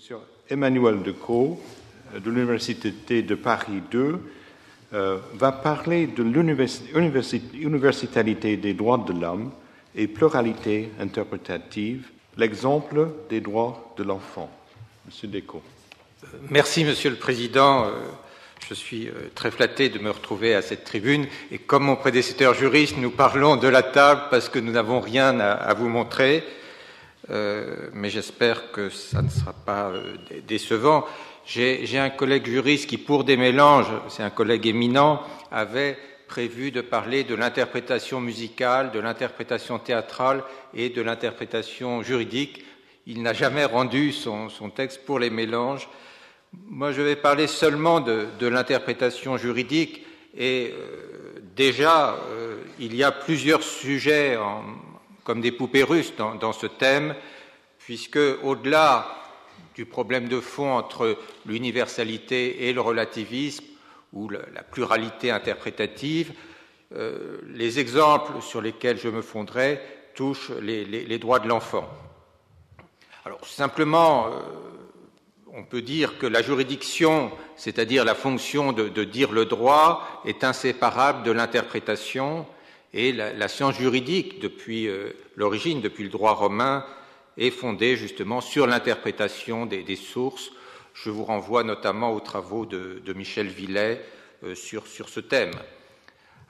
Monsieur Emmanuel Decaux, de l'Université de Paris 2, va parler de l'universalité des droits de l'homme et pluralité interprétative, l'exemple des droits de l'enfant. Monsieur Decaux. Merci, Monsieur le Président. Je suis très flatté de me retrouver à cette tribune. Et comme mon prédécesseur juriste, nous parlons de la table parce que nous n'avons rien à vous montrer. Mais j'espère que ça ne sera pas décevant. J'ai un collègue juriste qui, pour des mélanges, c'est un collègue éminent, avait prévu de parler de l'interprétation musicale, de l'interprétation théâtrale et de l'interprétation juridique. Il n'a jamais rendu son texte pour les mélanges. Moi, je vais parler seulement de l'interprétation juridique et déjà, il y a plusieurs sujets comme des poupées russes dans ce thème, puisque au-delà du problème de fond entre l'universalité et le relativisme ou la pluralité interprétative, les exemples sur lesquels je me fonderai touchent les droits de l'enfant. Alors, simplement, on peut dire que la juridiction, c'est-à-dire la fonction de dire le droit, est inséparable de l'interprétation, et la science juridique, depuis l'origine, depuis le droit romain, est fondée justement sur l'interprétation des sources. Je vous renvoie notamment aux travaux de Michel Villet sur ce thème,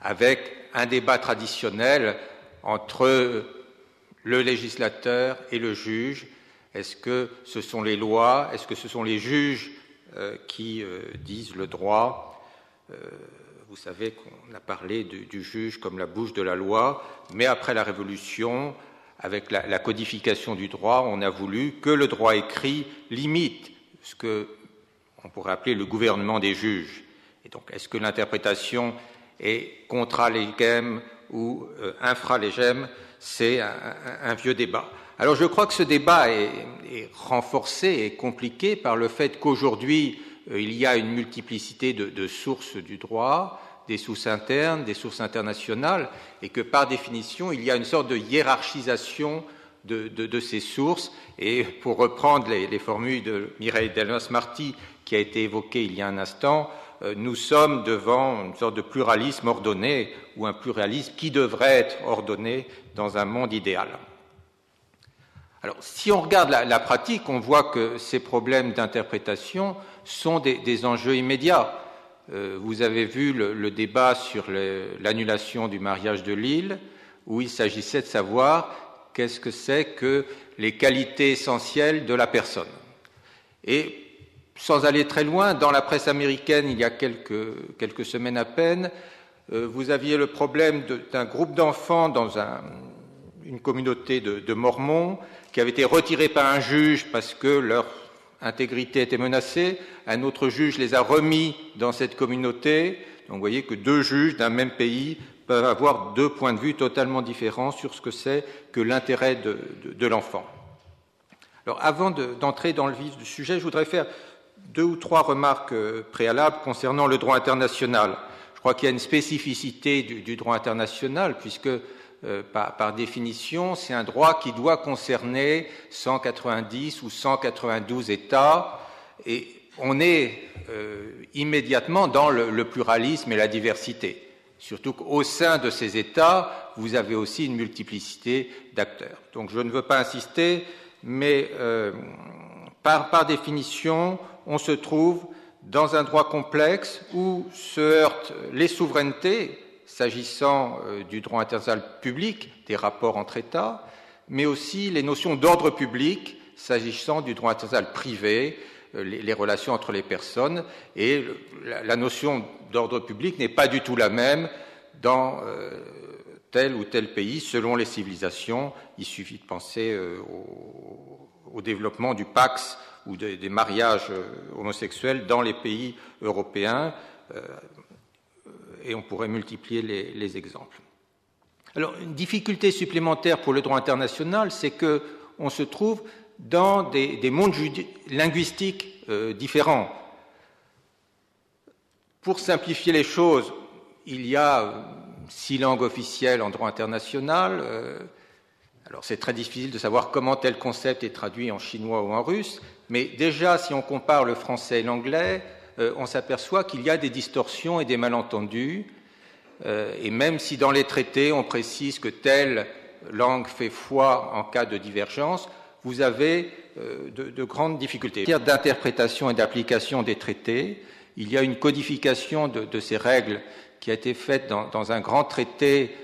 avec un débat traditionnel entre le législateur et le juge. Est-ce que ce sont les lois? Est-ce que ce sont les juges qui disent le droit? Vous savez qu'on a parlé du juge comme la bouche de la loi, mais après la Révolution, avec la codification du droit, on a voulu que le droit écrit limite ce qu'on pourrait appeler le gouvernement des juges. Et donc, est-ce que l'interprétation est contra legem ou infra legem? C'est un vieux débat. Alors, je crois que ce débat est renforcé et compliqué par le fait qu'aujourd'hui, il y a une multiplicité de sources du droit, des sources internes, des sources internationales, et que par définition, il y a une sorte de hiérarchisation de ces sources. Et pour reprendre les formules de Mireille Delmas-Marty, qui a été évoquée il y a un instant, nous sommes devant une sorte de pluralisme ordonné, ou un pluralisme qui devrait être ordonné dans un monde idéal. Alors, si on regarde la pratique, on voit que ces problèmes d'interprétation sont des enjeux immédiats. Vous avez vu le débat sur l'annulation du mariage de Lille, où il s'agissait de savoir qu'est-ce que c'est que les qualités essentielles de la personne. Et sans aller très loin, dans la presse américaine, il y a quelques semaines à peine, vous aviez le problème d'un groupe d'enfants dans une communauté de Mormons qui avait été retirés par un juge parce que leur intégrité était menacée. Un autre juge les a remis dans cette communauté. Donc vous voyez que deux juges d'un même pays peuvent avoir deux points de vue totalement différents sur ce que c'est que l'intérêt de l'enfant. Alors avant d'entrer dans le vif du sujet, je voudrais faire 2 ou 3 remarques préalables concernant le droit international. Je crois qu'il y a une spécificité du droit international puisque par définition, c'est un droit qui doit concerner 190 ou 192 États et on est immédiatement dans le pluralisme et la diversité. Surtout qu'au sein de ces États, vous avez aussi une multiplicité d'acteurs. Donc je ne veux pas insister, mais par définition, on se trouve dans un droit complexe où se heurtent les souverainetés, s'agissant du droit international public, des rapports entre États, mais aussi les notions d'ordre public, s'agissant du droit international privé, les relations entre les personnes, et la notion d'ordre public n'est pas du tout la même dans tel ou tel pays, selon les civilisations. Il suffit de penser au développement du Pax ou des mariages homosexuels dans les pays européens, et on pourrait multiplier les exemples. Alors, une difficulté supplémentaire pour le droit international, c'est qu'on se trouve dans des mondes linguistiques différents. Pour simplifier les choses, il y a 6 langues officielles en droit international, Alors c'est très difficile de savoir comment tel concept est traduit en chinois ou en russe, mais déjà si on compare le français et l'anglais, on s'aperçoit qu'il y a des distorsions et des malentendus, et même si dans les traités on précise que telle langue fait foi en cas de divergence, vous avez de grandes difficultés. En matière d'interprétation et d'application des traités, il y a une codification de ces règles qui a été faite dans un grand traité,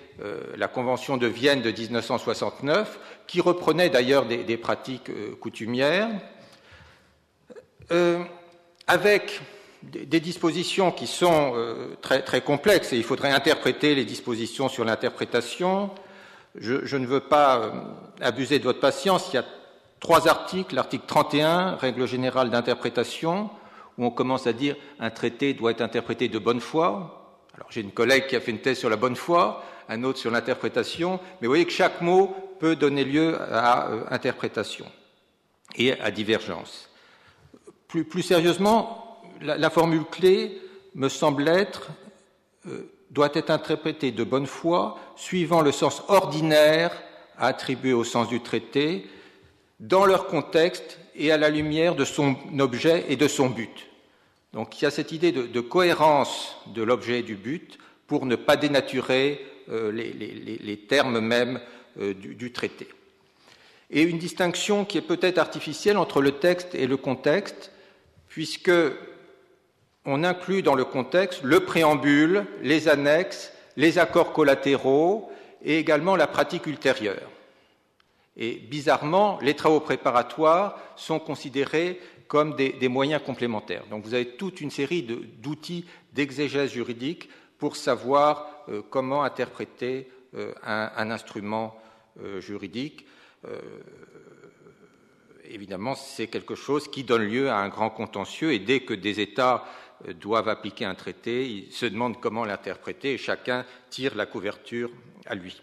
la Convention de Vienne de 1969, qui reprenait d'ailleurs des pratiques coutumières, avec des dispositions qui sont très, très complexes, et il faudrait interpréter les dispositions sur l'interprétation. Je ne veux pas abuser de votre patience. Il y a 3 articles. L'article 31, règle générale d'interprétation, où on commence à dire un traité doit être interprété de bonne foi. Alors j'ai une collègue qui a fait une thèse sur la bonne foi, un autre sur l'interprétation, mais vous voyez que chaque mot peut donner lieu à interprétation et à divergence. Plus sérieusement, la formule clé me semble être doit être interprétée de bonne foi suivant le sens ordinaire attribué au sens du traité, dans leur contexte et à la lumière de son objet et de son but. Donc il y a cette idée de cohérence de l'objet et du but pour ne pas dénaturer les termes mêmes du traité. Et une distinction qui est peut-être artificielle entre le texte et le contexte, puisque on inclut dans le contexte le préambule, les annexes, les accords collatéraux et également la pratique ultérieure. Et bizarrement, les travaux préparatoires sont considérés comme des moyens complémentaires. Donc vous avez toute une série d'outils d'exégèse juridique pour savoir comment interpréter un instrument juridique. Évidemment, c'est quelque chose qui donne lieu à un grand contentieux, et dès que des États doivent appliquer un traité, ils se demandent comment l'interpréter, et chacun tire la couverture à lui.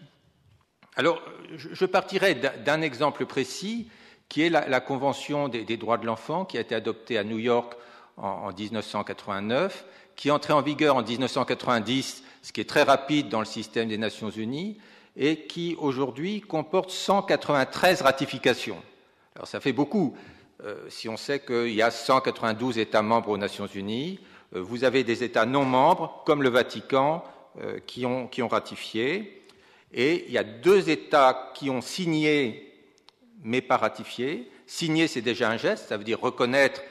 Alors, je partirai d'un exemple précis, qui est la Convention des droits de l'enfant, qui a été adoptée à New York en 1989, qui est entrée en vigueur en 1990, ce qui est très rapide dans le système des Nations Unies, et qui aujourd'hui comporte 193 ratifications. Alors ça fait beaucoup. Si on sait qu'il y a 192 États membres aux Nations Unies, vous avez des États non membres, comme le Vatican, qui ont ratifié, et il y a 2 États qui ont signé mais pas ratifié. Signer, c'est déjà un geste, ça veut dire reconnaître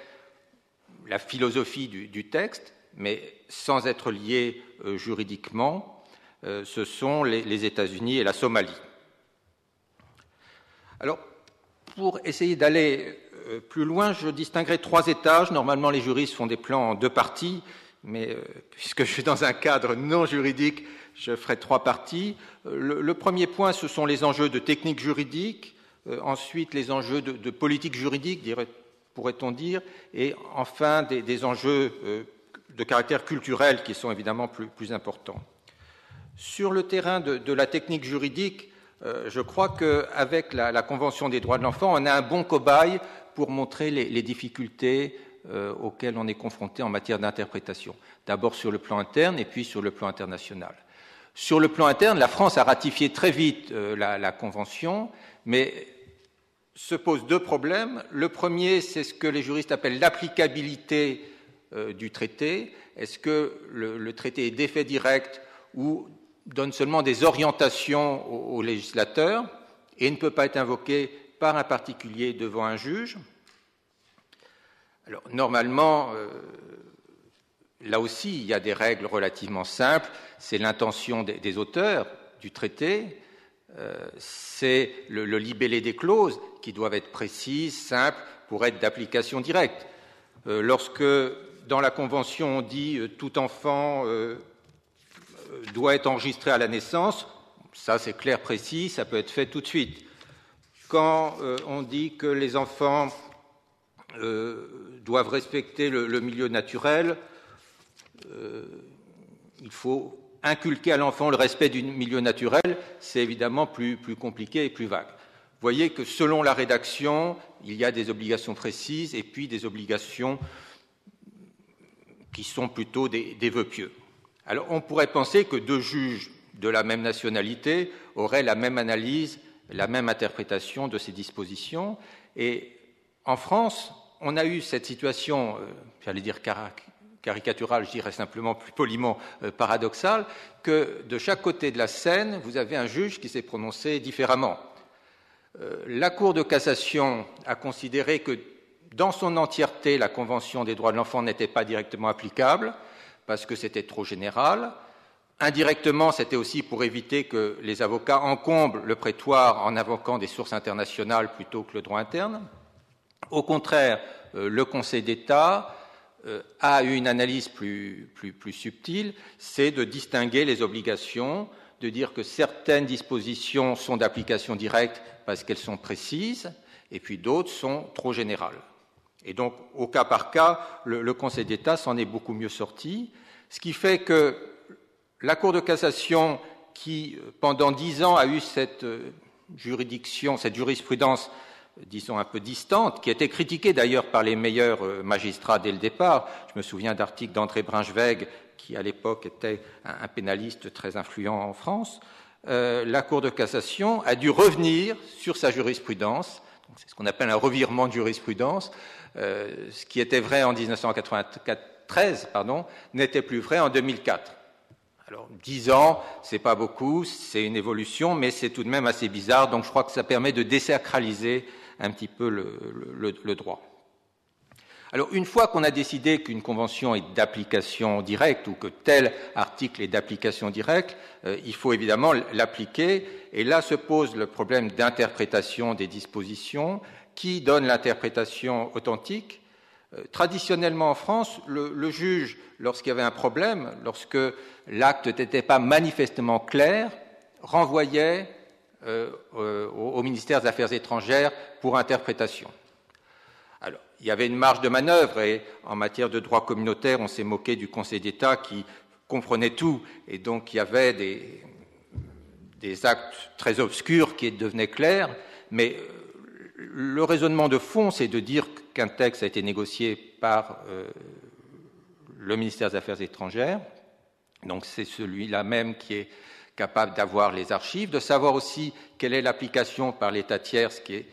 la philosophie du texte, mais sans être lié juridiquement. Ce sont les États-Unis et la Somalie. Alors, pour essayer d'aller plus loin, je distinguerai 3 étages. Normalement, les juristes font des plans en 2 parties, mais puisque je suis dans un cadre non juridique, je ferai 3 parties. Le premier point, ce sont les enjeux de technique juridique, ensuite les enjeux de politique juridique, pourrait-on dire, et enfin des enjeux de caractère culturel qui sont évidemment plus importants. Sur le terrain de la technique juridique, je crois qu'avec la Convention des droits de l'enfant, on a un bon cobaye pour montrer les difficultés auxquelles on est confronté en matière d'interprétation. D'abord sur le plan interne et puis sur le plan international. Sur le plan interne, la France a ratifié très vite la Convention, mais se posent 2 problèmes. Le premier, c'est ce que les juristes appellent l'applicabilité du traité. Est-ce que le traité est d'effet direct ou donne seulement des orientations aux législateurs et ne peut pas être invoqué par un particulier devant un juge? Alors, normalement, là aussi, il y a des règles relativement simples. C'est l'intention des auteurs du traité, c'est le libellé des clauses qui doivent être précises, simples, pour être d'application directe. Lorsque, dans la Convention, on dit tout enfant doit être enregistré à la naissance, ça c'est clair, précis, ça peut être fait tout de suite. Quand on dit que les enfants doivent respecter le milieu naturel, il faut inculquer à l'enfant le respect du milieu naturel, c'est évidemment plus compliqué et plus vague. Vous voyez que selon la rédaction, il y a des obligations précises et puis des obligations qui sont plutôt des vœux pieux. Alors on pourrait penser que 2 juges de la même nationalité auraient la même analyse la même interprétation de ces dispositions. Et en France, on a eu cette situation, j'allais dire caricaturale, je dirais simplement plus poliment paradoxale, que de chaque côté de la Seine, vous avez un juge qui s'est prononcé différemment. La Cour de cassation a considéré que dans son entièreté, la Convention des droits de l'enfant n'était pas directement applicable parce que c'était trop général. Indirectement, c'était aussi pour éviter que les avocats encombrent le prétoire en invoquant des sources internationales plutôt que le droit interne. Au contraire, le Conseil d'État a eu une analyse plus subtile, c'est de distinguer les obligations, de dire que certaines dispositions sont d'application directe parce qu'elles sont précises, et puis d'autres sont trop générales. Et donc, au cas par cas, le Conseil d'État s'en est beaucoup mieux sorti, ce qui fait que la Cour de cassation, qui pendant 10 ans a eu cette jurisprudence, disons un peu distante, qui était critiquée d'ailleurs par les meilleurs magistrats dès le départ. Je me souviens d'articles d'André Brunsweg, qui à l'époque était un pénaliste très influent en France. La Cour de cassation a dû revenir sur sa jurisprudence. C'est ce qu'on appelle un revirement de jurisprudence. Ce qui était vrai en 1993, n'était plus vrai en 2004. Alors, 10 ans, c'est pas beaucoup, c'est une évolution, mais c'est tout de même assez bizarre, donc je crois que ça permet de désacraliser un petit peu le droit. Alors, une fois qu'on a décidé qu'une convention est d'application directe ou que tel article est d'application directe, il faut évidemment l'appliquer, et là se pose le problème d'interprétation des dispositions. Qui donne l'interprétation authentique? Traditionnellement en France, le juge, lorsqu'il y avait un problème, lorsque l'acte n'était pas manifestement clair, renvoyait au ministère des Affaires étrangères pour interprétation. Alors, il y avait une marge de manœuvre, et en matière de droit communautaire, on s'est moqué du Conseil d'État qui comprenait tout, et donc il y avait des actes très obscurs qui devenaient clairs, mais le raisonnement de fond, c'est de dire qu'un texte a été négocié par le ministère des Affaires étrangères, donc c'est celui-là même qui est capable d'avoir les archives, de savoir aussi quelle est l'application par l'État tiers, ce qui est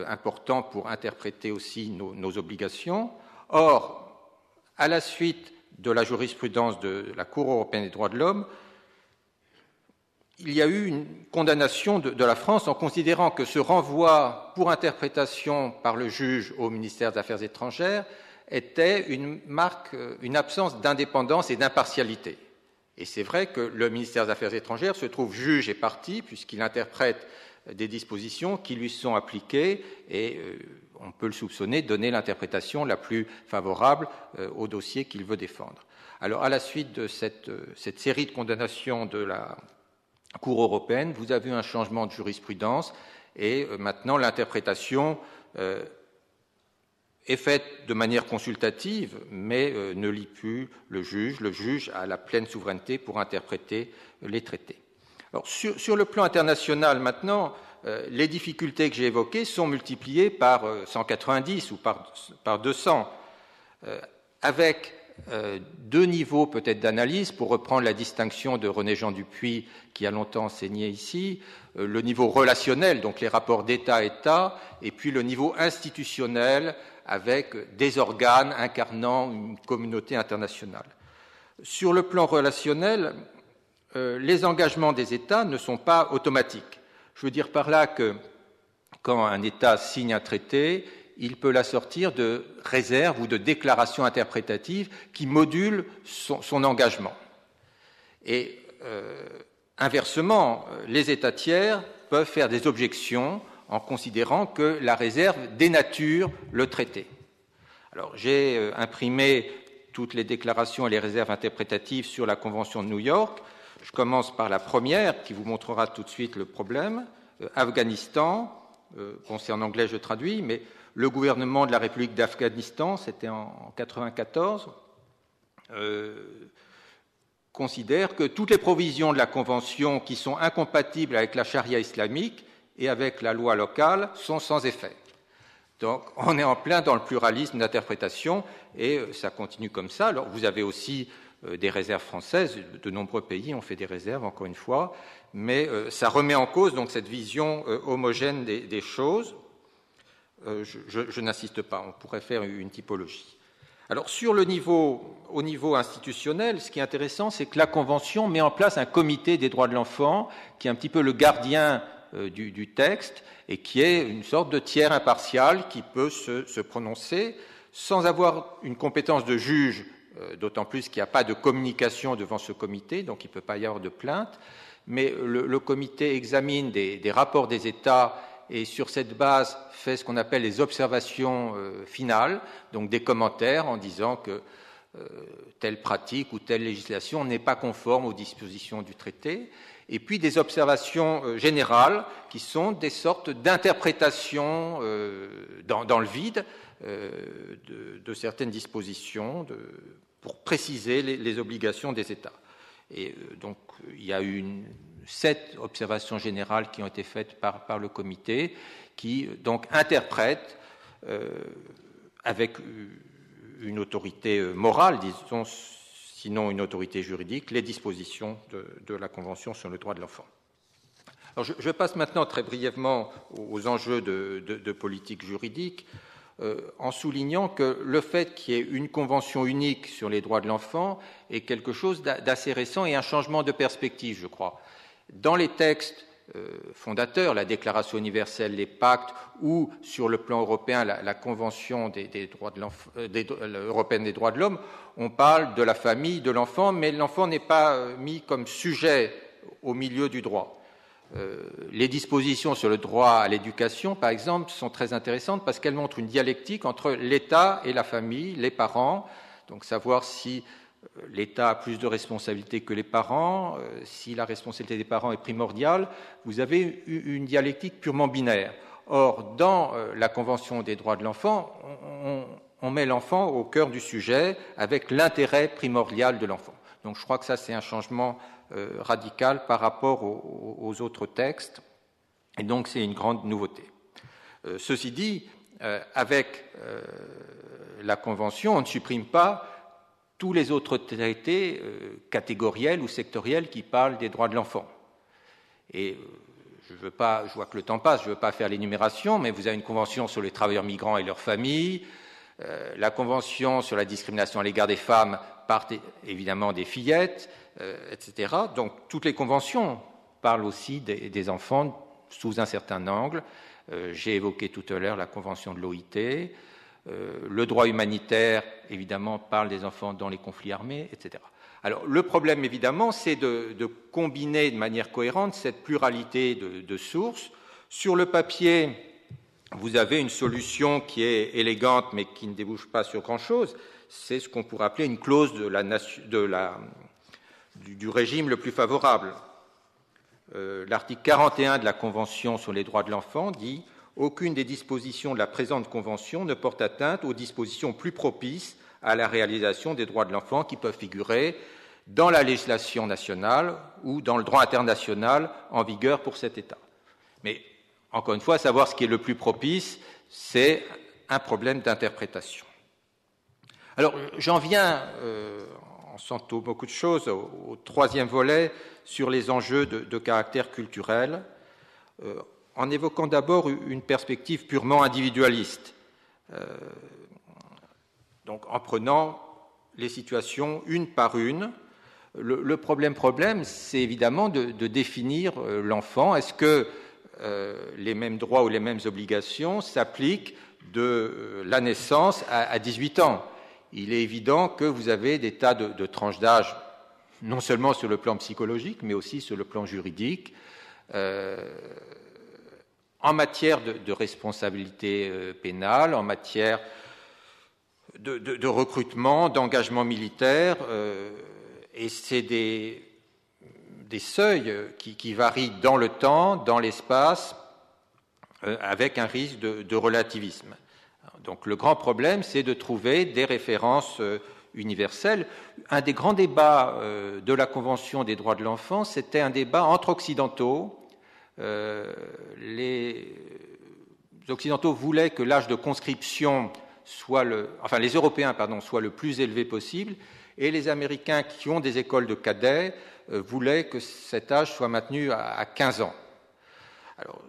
important pour interpréter aussi nos obligations. Or, à la suite de la jurisprudence de la Cour européenne des droits de l'homme, il y a eu une condamnation de la France en considérant que ce renvoi pour interprétation par le juge au ministère des Affaires étrangères était une marque, une absence d'indépendance et d'impartialité. Et c'est vrai que le ministère des Affaires étrangères se trouve juge et partie puisqu'il interprète des dispositions qui lui sont appliquées et on peut le soupçonner de donner l'interprétation la plus favorable au dossier qu'il veut défendre. Alors, à la suite de cette série de condamnations de la Cour européenne, vous avez eu un changement de jurisprudence et maintenant l'interprétation est faite de manière consultative, mais ne lie plus le juge. Le juge a la pleine souveraineté pour interpréter les traités. Alors, sur le plan international maintenant, les difficultés que j'ai évoquées sont multipliées par 190 ou par 200, avec deux niveaux peut-être d'analyse, pour reprendre la distinction de René-Jean Dupuy qui a longtemps enseigné ici, le niveau relationnel, donc les rapports d'État-État, et puis le niveau institutionnel avec des organes incarnant une communauté internationale. Sur le plan relationnel, les engagements des États ne sont pas automatiques. Je veux dire par là que quand un État signe un traité, il peut l'assortir de réserves ou de déclarations interprétatives qui modulent son engagement. Et inversement, les États tiers peuvent faire des objections en considérant que la réserve dénature le traité. Alors, j'ai imprimé toutes les déclarations et les réserves interprétatives sur la Convention de New York. Je commence par la première, qui vous montrera tout de suite le problème. Afghanistan, c'est en anglais, je traduis, mais le gouvernement de la République d'Afghanistan, c'était en 1994, considère que toutes les provisions de la Convention qui sont incompatibles avec la charia islamique et avec la loi locale sont sans effet. Donc, on est en plein dans le pluralisme d'interprétation et ça continue comme ça. Alors, vous avez aussi des réserves françaises. De nombreux pays ont fait des réserves, encore une fois, mais ça remet en cause donc cette vision homogène des choses. Je n'insiste pas, on pourrait faire une typologie. Alors, au niveau institutionnel, ce qui est intéressant, c'est que la Convention met en place un comité des droits de l'enfant qui est un petit peu le gardien du texte et qui est une sorte de tiers impartial qui peut se prononcer sans avoir une compétence de juge, d'autant plus qu'il n'y a pas de communication devant ce comité, donc il ne peut pas y avoir de plainte. Mais le comité examine des rapports des États et sur cette base fait ce qu'on appelle les observations finales, donc des commentaires en disant que telle pratique ou telle législation n'est pas conforme aux dispositions du traité, et puis des observations générales qui sont des sortes d'interprétations dans le vide de certaines dispositions pour préciser les obligations des États. Et donc il y a eu 7 observations générales qui ont été faites par le comité, qui donc interprètent avec une autorité morale, disons, sinon une autorité juridique, les dispositions de la Convention sur le droit de l'enfant. Alors je passe maintenant très brièvement aux enjeux de politique juridique, en soulignant que le fait qu'il y ait une convention unique sur les droits de l'enfant est quelque chose d'assez récent et un changement de perspective, je crois. Dans les textes fondateurs, la Déclaration universelle, les pactes, ou sur le plan européen, la Convention européenne des droits de l'homme, on parle de la famille, de l'enfant, mais l'enfant n'est pas mis comme sujet au milieu du droit. Les dispositions sur le droit à l'éducation, par exemple, sont très intéressantes parce qu'elles montrent une dialectique entre l'État et la famille, les parents, donc savoir si l'État a plus de responsabilités que les parents, si la responsabilité des parents est primordiale. Vous avez une dialectique purement binaire. Or, dans la Convention des droits de l'enfant, on met l'enfant au cœur du sujet avec l'intérêt primordial de l'enfant. Donc je crois que ça, c'est un changement radical par rapport aux autres textes, et donc c'est une grande nouveauté. Ceci dit, avec la Convention, on ne supprime pas tous les autres traités catégoriels ou sectoriels qui parlent des droits de l'enfant. Et je vois que le temps passe, je ne veux pas faire l'énumération, mais vous avez une convention sur les travailleurs migrants et leurs familles, la convention sur la discrimination à l'égard des femmes part évidemment des fillettes, etc. Donc toutes les conventions parlent aussi des enfants sous un certain angle. J'ai évoqué tout à l'heure la convention de l'OIT. Le droit humanitaire, évidemment, parle des enfants dans les conflits armés, etc. Alors, le problème, évidemment, c'est de combiner de manière cohérente cette pluralité de sources. Sur le papier, vous avez une solution qui est élégante, mais qui ne débouche pas sur grand-chose. C'est ce qu'on pourrait appeler une clause du régime le plus favorable. L'article 41 de la Convention sur les droits de l'enfant dit « Aucune des dispositions de la présente Convention ne porte atteinte aux dispositions plus propices à la réalisation des droits de l'enfant qui peuvent figurer dans la législation nationale ou dans le droit international en vigueur pour cet État. » Mais, encore une fois, savoir ce qui est le plus propice, c'est un problème d'interprétation. Alors, j'en viens, en sentant beaucoup de choses, au troisième volet sur les enjeux de caractère culturel, en évoquant d'abord une perspective purement individualiste, donc en prenant les situations une par une. Le problème, c'est évidemment de définir l'enfant. Est-ce que les mêmes droits ou les mêmes obligations s'appliquent de la naissance à 18 ans? Il est évident que vous avez des tas de tranches d'âge, non seulement sur le plan psychologique, mais aussi sur le plan juridique, en matière de responsabilité pénale, en matière de recrutement, d'engagement militaire, et c'est des seuils qui varient dans le temps, dans l'espace, avec un risque de relativisme. Donc le grand problème, c'est de trouver des références universelles. Un des grands débats de la Convention des droits de l'enfant, c'était un débat entre occidentaux. Les occidentaux voulaient que l'âge de conscription les Européens, soient le plus élevé possible, et les Américains qui ont des écoles de cadets voulaient que cet âge soit maintenu à 15 ans. Alors,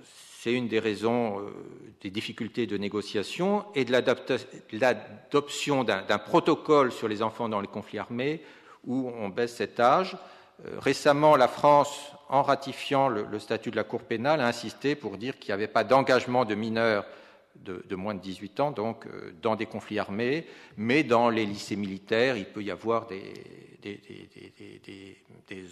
c'est une des raisons des difficultés de négociation et de l'adoption d'un protocole sur les enfants dans les conflits armés où on baisse cet âge. Récemment, la France, en ratifiant le statut de la Cour pénale, a insisté pour dire qu'il n'y avait pas d'engagement de mineurs de moins de 18 ans, donc dans des conflits armés, mais dans les lycées militaires, il peut y avoir des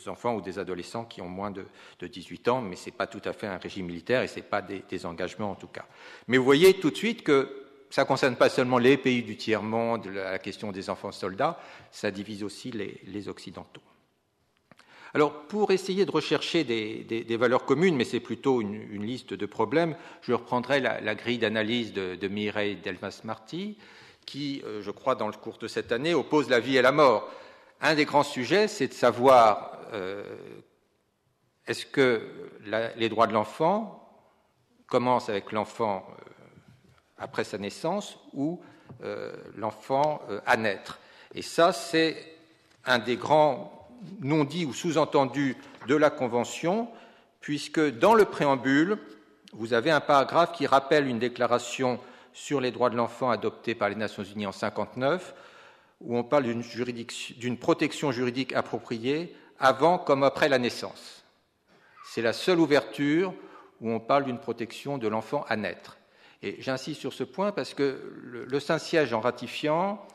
enfants ou des adolescents qui ont moins de 18 ans, mais ce n'est pas tout à fait un régime militaire et ce n'est pas des engagements en tout cas. Mais vous voyez tout de suite que ça ne concerne pas seulement les pays du tiers-monde, la question des enfants soldats, ça divise aussi les Occidentaux. Alors, pour essayer de rechercher des valeurs communes, mais c'est plutôt une liste de problèmes, je reprendrai la grille d'analyse de Mireille Delmas-Marty, qui, je crois, dans le cours de cette année, oppose la vie et la mort. Un des grands sujets, c'est de savoir est-ce que les droits de l'enfant commencent avec l'enfant après sa naissance ou l'enfant à naître. Et ça, c'est un des grands non dit ou sous-entendu de la Convention, puisque dans le préambule, vous avez un paragraphe qui rappelle une déclaration sur les droits de l'enfant adoptée par les Nations Unies en 1959, où on parle d'une protection juridique appropriée avant comme après la naissance. C'est la seule ouverture où on parle d'une protection de l'enfant à naître. Et j'insiste sur ce point parce que le Saint-Siège, en ratifiant,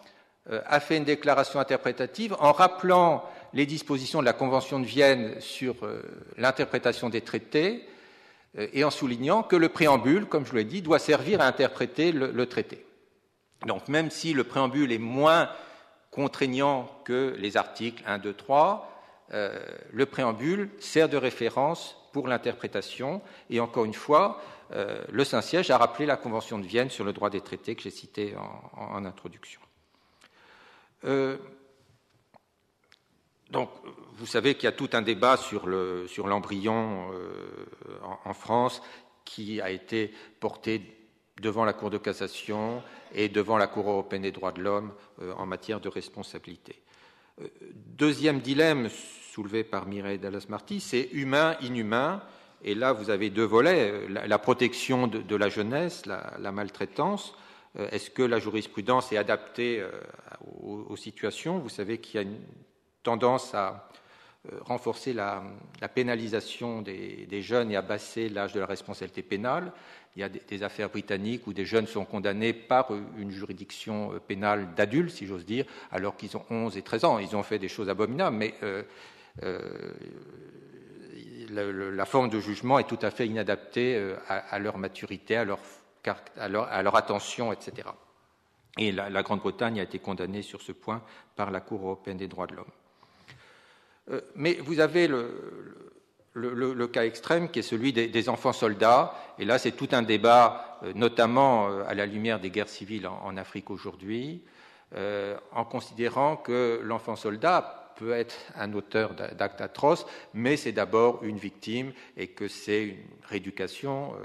a fait une déclaration interprétative en rappelant les dispositions de la Convention de Vienne sur l'interprétation des traités et en soulignant que le préambule, comme je vous l'ai dit, doit servir à interpréter le traité. Donc même si le préambule est moins contraignant que les articles 1, 2, 3, le préambule sert de référence pour l'interprétation et encore une fois, le Saint-Siège a rappelé la Convention de Vienne sur le droit des traités que j'ai citée en introduction. Donc, vous savez qu'il y a tout un débat sur l'embryon en France qui a été porté devant la Cour de cassation et devant la Cour européenne des droits de l'homme en matière de responsabilité. Deuxième dilemme soulevé par Mireille Delmas-Marty, c'est humain-inhumain. Et là, vous avez deux volets, la protection de la jeunesse, la maltraitance. Est-ce que la jurisprudence est adaptée aux situations? Vous savez qu'il y a une tendance à renforcer la pénalisation des jeunes et à baisser l'âge de la responsabilité pénale. Il y a des affaires britanniques où des jeunes sont condamnés par une juridiction pénale d'adultes, si j'ose dire, alors qu'ils ont 11 et 13 ans. Ils ont fait des choses abominables, mais la forme de jugement est tout à fait inadaptée à leur maturité, à leur attention, etc. Et la Grande-Bretagne a été condamnée sur ce point par la Cour européenne des droits de l'homme. Mais vous avez le cas extrême qui est celui des enfants soldats, et là c'est tout un débat, notamment à la lumière des guerres civiles en Afrique aujourd'hui, en considérant que l'enfant soldat peut être un auteur d'actes atroces, mais c'est d'abord une victime et que c'est une rééducation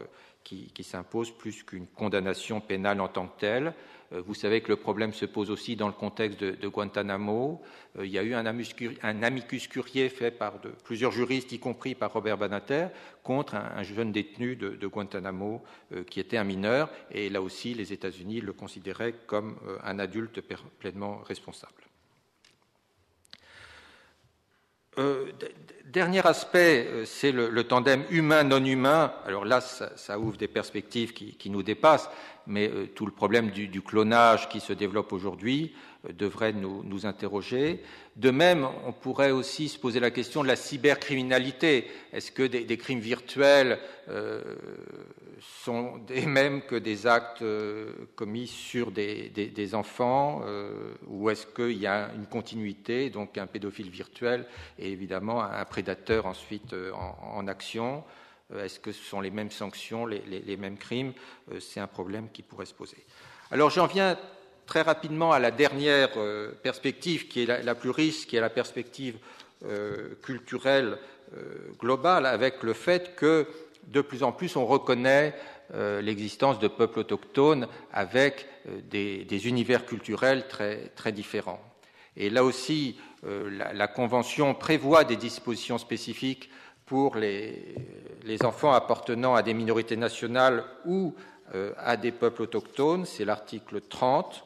qui s'impose plus qu'une condamnation pénale en tant que telle. Vous savez que le problème se pose aussi dans le contexte de Guantanamo. Il y a eu un amicus curiae fait par plusieurs juristes, y compris par Robert Badinter, contre un jeune détenu de Guantanamo qui était un mineur. Et là aussi, les États-Unis le considéraient comme un adulte pleinement responsable. Dernier aspect, c'est le tandem humain-non humain. Alors là, ça ouvre des perspectives qui nous dépassent, mais tout le problème du clonage qui se développe aujourd'hui devrait nous interroger. De même, on pourrait aussi se poser la question de la cybercriminalité. Est-ce que des crimes virtuels sont les mêmes que des actes commis sur des enfants, ou est-ce qu'il y a une continuité, donc un pédophile virtuel et évidemment un prédateur ensuite en action? Est-ce que ce sont les mêmes sanctions, les mêmes crimes? C'est un problème qui pourrait se poser. Alors j'en viens très rapidement à la dernière perspective qui est la plus riche, qui est la perspective culturelle globale, avec le fait que de plus en plus on reconnaît l'existence de peuples autochtones avec des univers culturels très, très différents. Et là aussi, la Convention prévoit des dispositions spécifiques pour les enfants appartenant à des minorités nationales ou à des peuples autochtones. C'est l'article 30.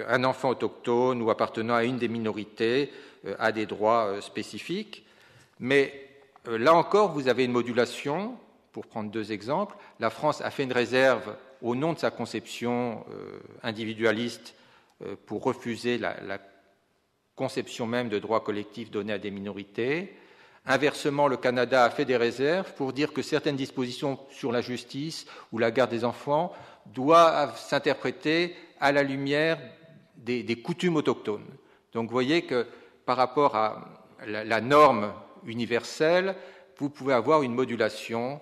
Un enfant autochtone ou appartenant à une des minorités a des droits spécifiques. Mais là encore, vous avez une modulation. Pour prendre deux exemples, la France a fait une réserve au nom de sa conception individualiste pour refuser la conception même de droits collectifs donnés à des minorités. Inversement, le Canada a fait des réserves pour dire que certaines dispositions sur la justice ou la garde des enfants doivent s'interpréter à la lumière des coutumes autochtones. Donc vous voyez que par rapport à la norme universelle, vous pouvez avoir une modulation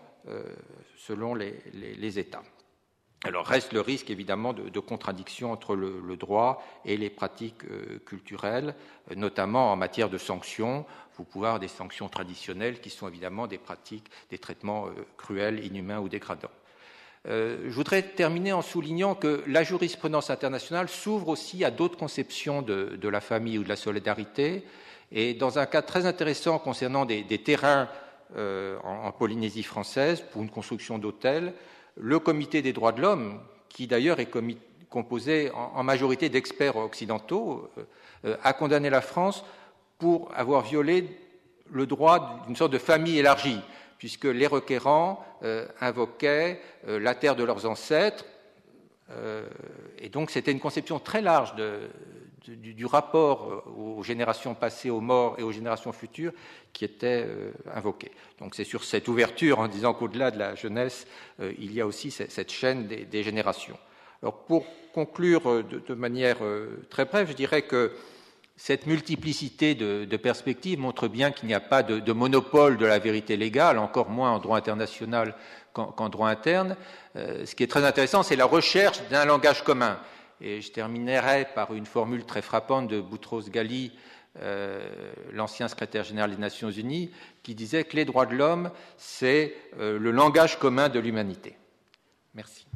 selon les États. Alors reste le risque évidemment de contradiction entre le droit et les pratiques culturelles, notamment en matière de sanctions. Vous pouvez avoir des sanctions traditionnelles qui sont évidemment des pratiques, des traitements cruels, inhumains ou dégradants. Je voudrais terminer en soulignant que la jurisprudence internationale s'ouvre aussi à d'autres conceptions de la famille ou de la solidarité. Et dans un cas très intéressant concernant des terrains en Polynésie française pour une construction d'hôtels, le Comité des droits de l'homme, qui d'ailleurs est composé en majorité d'experts occidentaux, a condamné la France pour avoir violé le droit d'une sorte de famille élargie, puisque les requérants invoquaient la terre de leurs ancêtres, et donc c'était une conception très large du rapport aux générations passées, aux morts et aux générations futures qui était invoquée. Donc c'est sur cette ouverture, en disant qu'au-delà de la jeunesse, il y a aussi cette chaîne des générations. Alors pour conclure de manière très brève, je dirais que cette multiplicité de perspectives montre bien qu'il n'y a pas de monopole de la vérité légale, encore moins en droit international qu'en droit interne. Ce qui est très intéressant, c'est la recherche d'un langage commun. Et je terminerai par une formule très frappante de Boutros Ghali, l'ancien secrétaire général des Nations Unies, qui disait que les droits de l'homme, c'est le langage commun de l'humanité. Merci.